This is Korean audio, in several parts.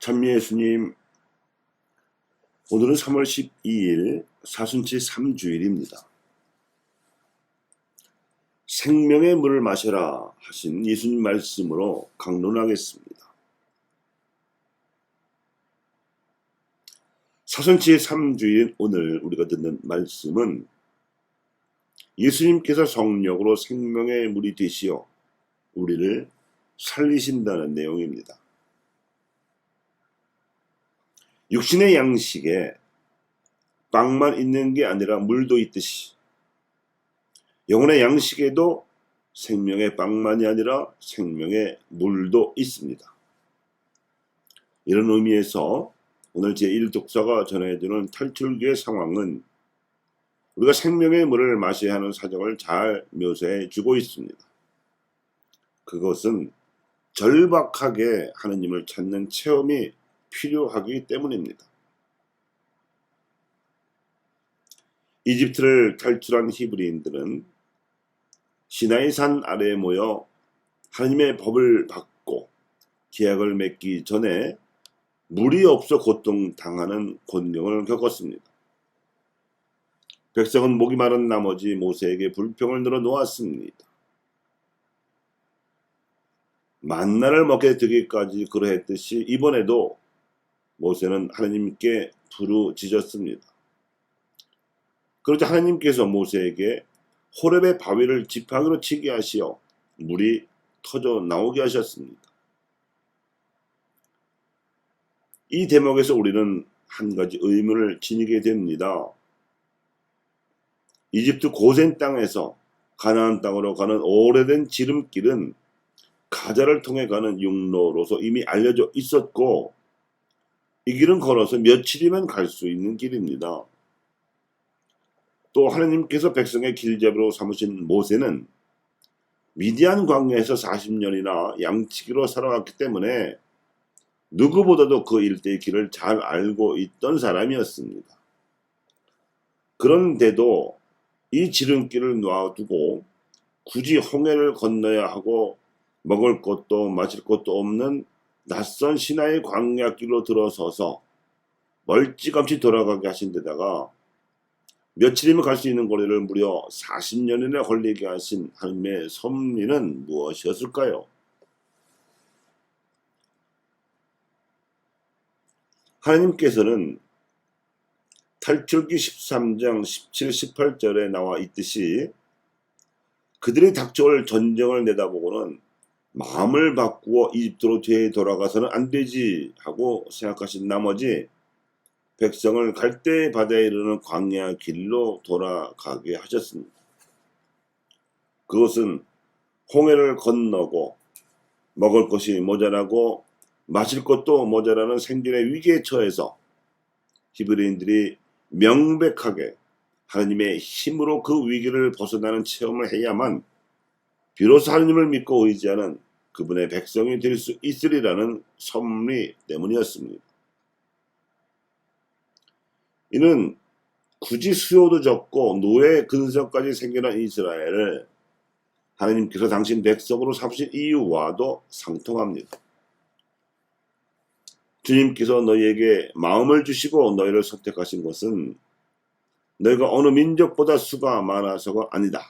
찬미 예수님, 오늘은 3월 12일 사순치 3주일입니다. 생명의 물을 마셔라 하신 예수님 말씀으로 강론하겠습니다. 사순치 3주일 오늘 우리가 듣는 말씀은 예수님께서 성령으로 생명의 물이 되시어 우리를 살리신다는 내용입니다. 육신의 양식에 빵만 있는 게 아니라 물도 있듯이 영혼의 양식에도 생명의 빵만이 아니라 생명의 물도 있습니다. 이런 의미에서 오늘 제1독서가 전해주는 탈출기의 상황은 우리가 생명의 물을 마셔야 하는 사정을 잘 묘사해 주고 있습니다. 그것은 절박하게 하느님을 찾는 체험이 필요하기 때문입니다. 이집트를 탈출한 히브리인들은 시나이 산 아래에 모여 하나님의 법을 받고 계약을 맺기 전에 물이 없어 고통당하는 곤경을 겪었습니다. 백성은 목이 마른 나머지 모세에게 불평을 늘어놓았습니다. 만나를 먹게 되기까지 그러했듯이 이번에도 모세는 하나님께 부르짖었습니다. 그러자 하나님께서 모세에게 호렙의 바위를 지팡이로 치게 하시어 물이 터져 나오게 하셨습니다. 이 대목에서 우리는 한 가지 의문을 지니게 됩니다. 이집트 고센 땅에서 가나안 땅으로 가는 오래된 지름길은 가자를 통해 가는 육로로서 이미 알려져 있었고 이 길은 걸어서 며칠이면 갈 수 있는 길입니다. 또 하나님께서 백성의 길잡이로 삼으신 모세는 미디안 광야에서 40년이나 양치기로 살아왔기 때문에 누구보다도 그 일대의 길을 잘 알고 있던 사람이었습니다. 그런데도 이 지름길을 놔두고 굳이 홍해를 건너야 하고 먹을 것도 마실 것도 없는 낯선 시나이 광야길로 들어서서 멀찌감치 돌아가게 하신 데다가 며칠이면 갈 수 있는 거리를 무려 40년이나 걸리게 하신 하나님의 섭리는 무엇이었을까요? 하나님께서는 탈출기 13장 17, 18절에 나와 있듯이 그들이 닥쳐올 전쟁을 내다보고는 마음을 바꾸어 이집트로 되돌아가서는 안 되지 하고 생각하신 나머지 백성을 갈대 바다에 이르는 광야 길로 돌아가게 하셨습니다. 그것은 홍해를 건너고 먹을 것이 모자라고 마실 것도 모자라는 생존의 위기에 처해서 히브리인들이 명백하게 하나님의 힘으로 그 위기를 벗어나는 체험을 해야만 비로소 하나님을 믿고 의지하는 그분의 백성이 될 수 있으리라는 섭리 때문이었습니다. 이는 굳이 수요도 적고 노예 근성까지 생겨난 이스라엘을 하나님께서 당신 백성으로 삼으신 이유와도 상통합니다. 주님께서 너희에게 마음을 주시고 너희를 선택하신 것은 너희가 어느 민족보다 수가 많아서가 아니다.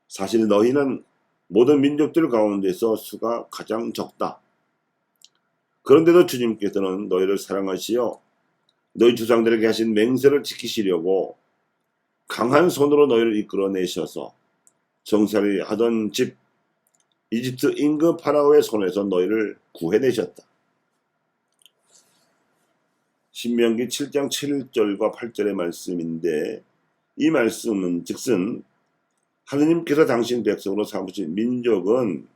사실 너희는 모든 민족들 가운데서 수가 가장 적다. 그런데도 주님께서는 너희를 사랑하시어 너희 조상들에게 하신 맹세를 지키시려고 강한 손으로 너희를 이끌어내셔서 정살이 하던 집 이집트 임금 파라오의 손에서 너희를 구해내셨다. 신명기 7장 7절과 8절의 말씀인데 이 말씀은 즉슨 하느님께서 당신 백성으로 삼으신 민족은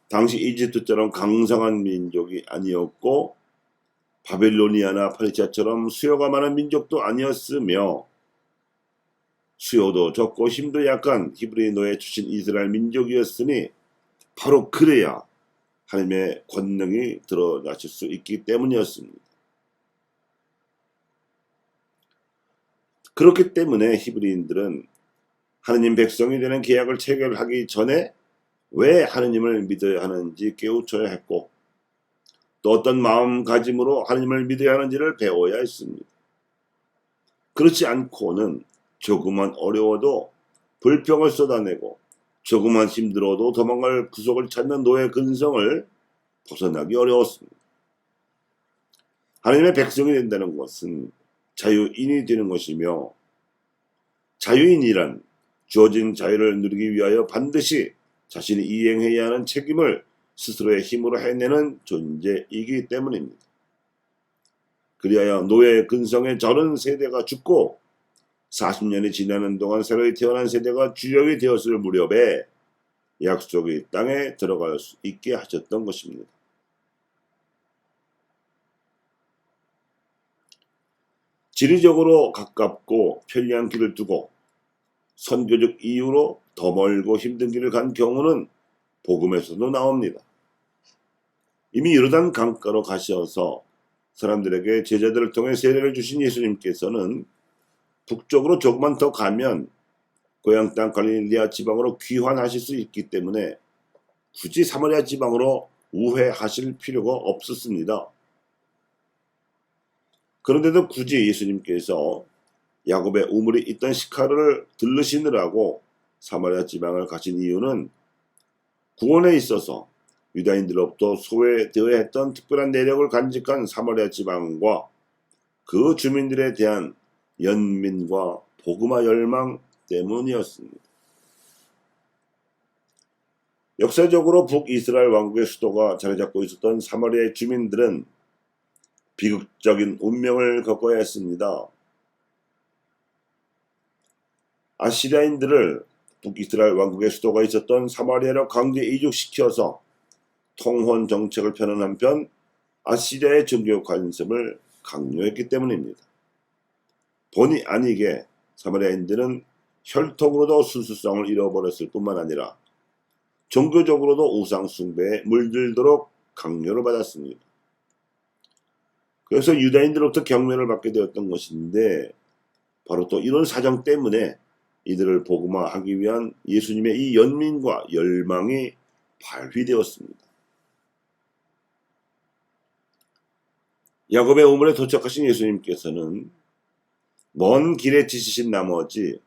당시 이집트처럼 강성한 민족이 아니었고 바벨로니아나 파리시아처럼 수요가 많은 민족도 아니었으며 수요도 적고 힘도 약한 히브리노에 주신 이스라엘 민족이었으니 바로 그래야 하나님의 권능이 드러나실 수 있기 때문이었습니다. 그렇기 때문에 히브리인들은 하느님 백성이 되는 계약을 체결하기 전에 왜 하느님을 믿어야 하는지 깨우쳐야 했고 또 어떤 마음가짐으로 하나님을 믿어야 하는지를 배워야 했습니다. 그렇지 않고는 조금만 어려워도 불평을 쏟아내고 조금만 힘들어도 도망갈 구석을 찾는 노예 근성을 벗어나기 어려웠습니다. 하나님의 백성이 된다는 것은 자유인이 되는 것이며, 자유인이란 주어진 자유를 누리기 위하여 반드시 자신이 이행해야 하는 책임을 스스로의 힘으로 해내는 존재이기 때문입니다. 그리하여 노예 근성의 저런 세대가 죽고 40년이 지나는 동안 새로이 태어난 세대가 주역이 되었을 무렵에 약속의 땅에 들어갈 수 있게 하셨던 것입니다. 지리적으로 가깝고 편리한 길을 두고 선교적 이유로 더 멀고 힘든 길을 간 경우는 복음에서도 나옵니다. 이미 요르단 강가로 가셔서 사람들에게 제자들을 통해 세례를 주신 예수님께서는 북쪽으로 조금만 더 가면 고향 땅 갈릴리아 지방으로 귀환하실 수 있기 때문에 굳이 사마리아 지방으로 우회하실 필요가 없었습니다. 그런데도 굳이 예수님께서 야곱의 우물이 있던 시카르를 들르시느라고 사마리아 지방을 가신 이유는 구원에 있어서 유다인들로부터 소외되어야 했던 특별한 내력을 간직한 사마리아 지방과 그 주민들에 대한 연민과 복음화 열망 때문이었습니다. 역사적으로 북이스라엘 왕국의 수도가 자리잡고 있었던 사마리아의 주민들은 비극적인 운명을 겪어야 했습니다. 아시리아인들을 북이스라엘 왕국의 수도가 있었던 사마리아로 강제 이주시켜서 통혼 정책을 펴는 한편 아시리아의 종교 관습을 강요했기 때문입니다. 본의 아니게 사마리아인들은 혈통으로도 순수성을 잃어버렸을 뿐만 아니라 종교적으로도 우상 숭배에 물들도록 강요를 받았습니다. 그래서 유다인들로부터 경멸을 받게 되었던 것인데, 바로 또 이런 사정 때문에 이들을 복음화하기 위한 예수님의 이 연민과 열망이 발휘되었습니다. 야곱의 우물에 도착하신 예수님께서는 먼 길에 지치신 나머지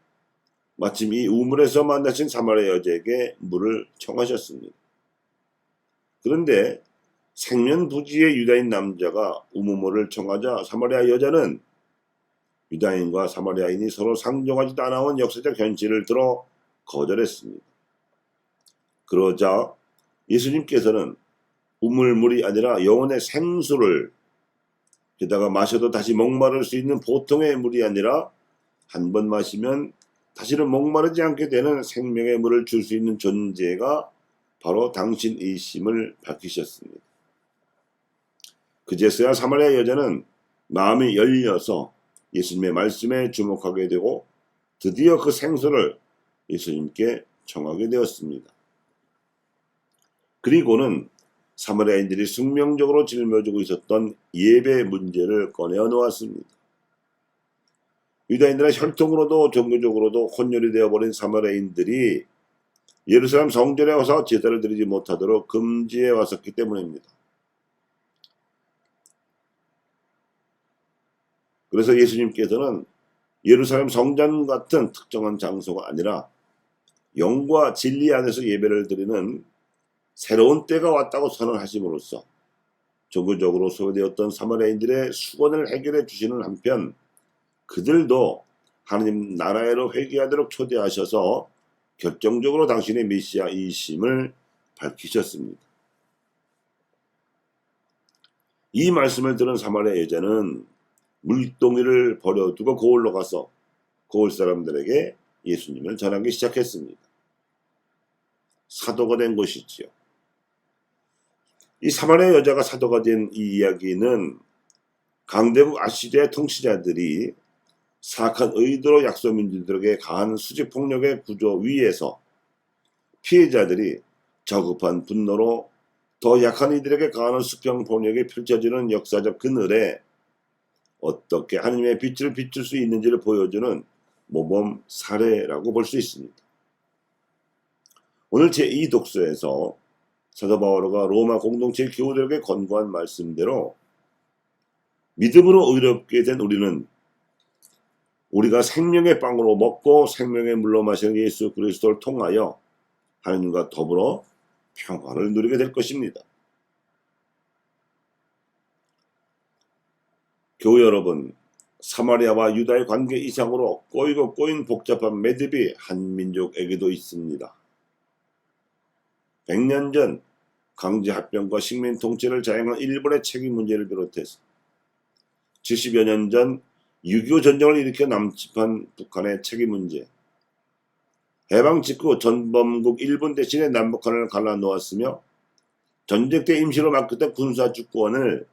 마침 이 우물에서 만나신 사마리아 여자에게 물을 청하셨습니다. 그런데 생면부지의 유다인 남자가 우물을 청하자 사마리아 여자는 유다인과 사마리아인이 서로 상종하지도 않아온 역사적 현실을 들어 거절했습니다. 그러자 예수님께서는 우물물이 아니라 영혼의 생수를, 게다가 마셔도 다시 목마를 수 있는 보통의 물이 아니라 한 번 마시면 다시는 목마르지 않게 되는 생명의 물을 줄 수 있는 존재가 바로 당신이심을 밝히셨습니다. 그제서야 사마리아 여자는 마음이 열려서 예수님의 말씀에 주목하게 되고 드디어 그 생수를 예수님께 청하게 되었습니다. 그리고는 사마리아인들이 숙명적으로 짊어지고 있었던 예배 문제를 꺼내어 놓았습니다. 유다인들의 혈통으로도 종교적으로도 혼혈이 되어버린 사마리아인들이 예루살렘 성전에 와서 제사를 드리지 못하도록 금지해 왔었기 때문입니다. 그래서 예수님께서는 예루살렘 성전 같은 특정한 장소가 아니라 영과 진리 안에서 예배를 드리는 새로운 때가 왔다고 선언하심으로써 종교적으로 소외되었던 사마리아인들의 수건을 해결해 주시는 한편 그들도 하나님 나라로 회개하도록 초대하셔서 결정적으로 당신의 메시아이심을 밝히셨습니다. 이 말씀을 들은 사마리아 여자는 물동이를 버려두고 고을로 가서 고을 사람들에게 예수님을 전하기 시작했습니다. 사도가 된 것이지요. 이 사마리아 여자가 사도가 된 이 이야기는 강대국 아시리아 통치자들이 사악한 의도로 약소민들에게 가한 수직폭력의 구조 위에서 피해자들이 저급한 분노로 더 약한 이들에게 가하는 수평폭력이 펼쳐지는 역사적 그늘에 어떻게 하나님의 빛을 비출 수 있는지를 보여주는 모범 사례라고 볼 수 있습니다. 오늘 제2 독서에서 사도 바오로가 로마 공동체 교우들에게 권고한 말씀대로 믿음으로 의롭게 된 우리는 우리가 생명의 빵으로 먹고 생명의 물로 마시는 예수 그리스도를 통하여 하나님과 더불어 평화를 누리게 될 것입니다. 교우 여러분, 사마리아와 유다의 관계 이상으로 꼬이고 꼬인 복잡한 매듭이 한 민족에게도 있습니다. 100년 전 강제 합병과 식민 통치를 자행한 일본의 책임 문제를 비롯해서 70여 년 전 6.25 전쟁을 일으켜 남침한 북한의 책임 문제, 해방 직후 전범국 일본 대신에 남북한을 갈라놓았으며 전쟁 때 임시로 맡겼던 군사 주권을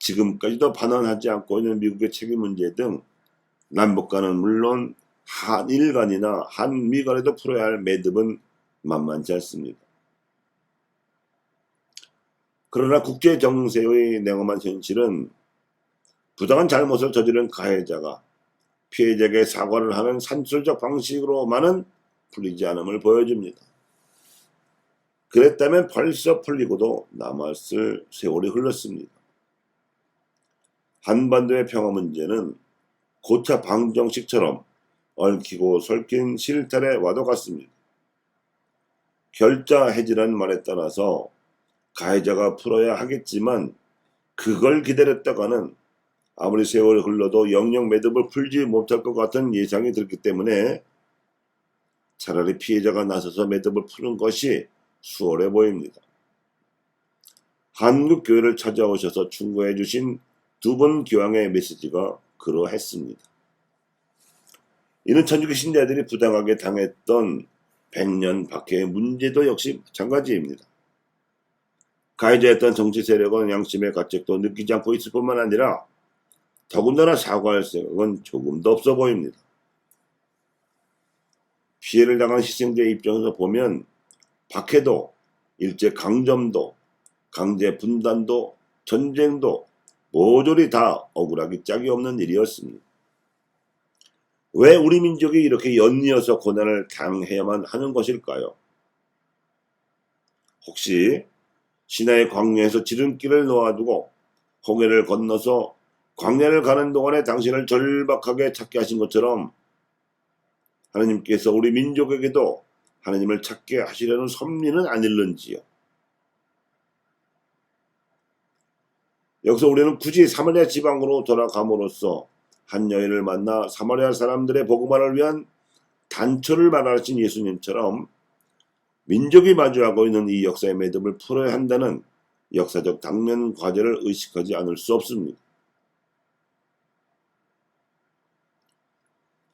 지금까지도 반환하지 않고 있는 미국의 책임 문제 등 남북 간은 물론 한일 간이나 한미 간에도 풀어야 할 매듭은 만만치 않습니다. 그러나 국제 정세의 냉엄한 현실은 부당한 잘못을 저지른 가해자가 피해자에게 사과를 하는 산술적 방식으로만은 풀리지 않음을 보여줍니다. 그랬다면 벌써 풀리고도 남았을 세월이 흘렀습니다. 한반도의 평화 문제는 고차 방정식처럼 얽히고 설킨 실타래 와도 같습니다. 결자 해지라는 말에 따라서 가해자가 풀어야 하겠지만 그걸 기다렸다가는 아무리 세월이 흘러도 영영 매듭을 풀지 못할 것 같은 예상이 들기 때문에 차라리 피해자가 나서서 매듭을 푸는 것이 수월해 보입니다. 한국 교회를 찾아오셔서 충고해 주신 두 분 교황의 메시지가 그러했습니다. 이는 천주교 신자들이 부당하게 당했던 100년 박해의 문제도 역시 마찬가지입니다. 가해자였던 정치 세력은 양심의 가책도 느끼지 않고 있을 뿐만 아니라 더군다나 사과할 생각은 조금도 없어 보입니다. 피해를 당한 희생자의 입장에서 보면 박해도, 일제강점도, 강제 분단도, 전쟁도 모조리 다 억울하기 짝이 없는 일이었습니다. 왜 우리 민족이 이렇게 연이어서 고난을 당해야만 하는 것일까요? 혹시 시나이 광야에서 지름길을 놓아두고 홍해를 건너서 광야를 가는 동안에 당신을 절박하게 찾게 하신 것처럼 하나님께서 우리 민족에게도 하나님을 찾게 하시려는 섭리는 아닐는지요. 여기서 우리는 굳이 사마리아 지방으로 돌아감으로써 한 여인을 만나 사마리아 사람들의 복음화를 위한 단초를 마련하신 예수님처럼 민족이 마주하고 있는 이 역사의 매듭을 풀어야 한다는 역사적 당면 과제를 의식하지 않을 수 없습니다.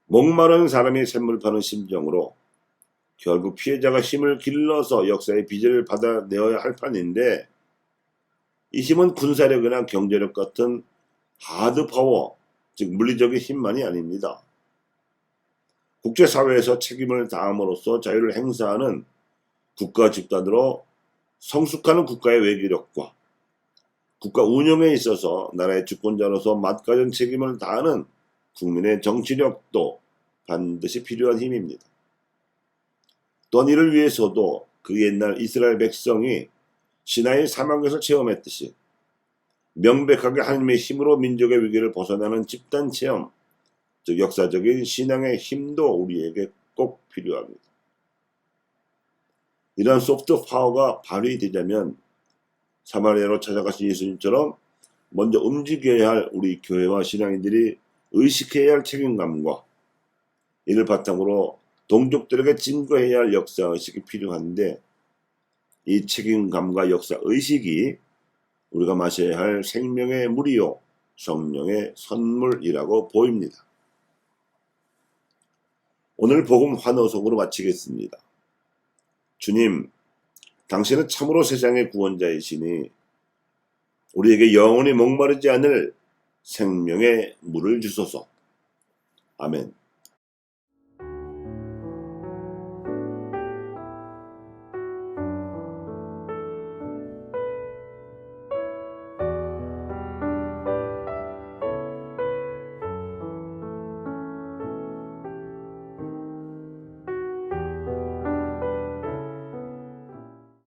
목마른 사람이 샘물 파는 심정으로 결국 피해자가 힘을 길러서 역사의 빚을 받아내어야 할 판인데 이 힘은 군사력이나 경제력 같은 하드파워, 즉 물리적인 힘만이 아닙니다. 국제사회에서 책임을 다함으로써 자유를 행사하는 국가 집단으로 성숙하는 국가의 외교력과 국가 운영에 있어서 나라의 주권자로서 맡가진 책임을 다하는 국민의 정치력도 반드시 필요한 힘입니다. 또한 이를 위해서도 그 옛날 이스라엘 백성이 시나이 사막에서 체험했듯이 명백하게 하나님의 힘으로 민족의 위기를 벗어나는 집단 체험, 즉 역사적인 신앙의 힘도 우리에게 꼭 필요합니다. 이러한 소프트 파워가 발휘되자면 사마리아로 찾아가신 예수님처럼 먼저 움직여야 할 우리 교회와 신앙인들이 의식해야 할 책임감과 이를 바탕으로 동족들에게 증거해야 할 역사의식이 필요한데 이 책임감과 역사의식이 우리가 마셔야 할 생명의 물이요 성령의 선물이라고 보입니다. 오늘 복음 환호성으로 마치겠습니다. 주님, 당신은 참으로 세상의 구원자이시니 우리에게 영원히 목마르지 않을 생명의 물을 주소서. 아멘.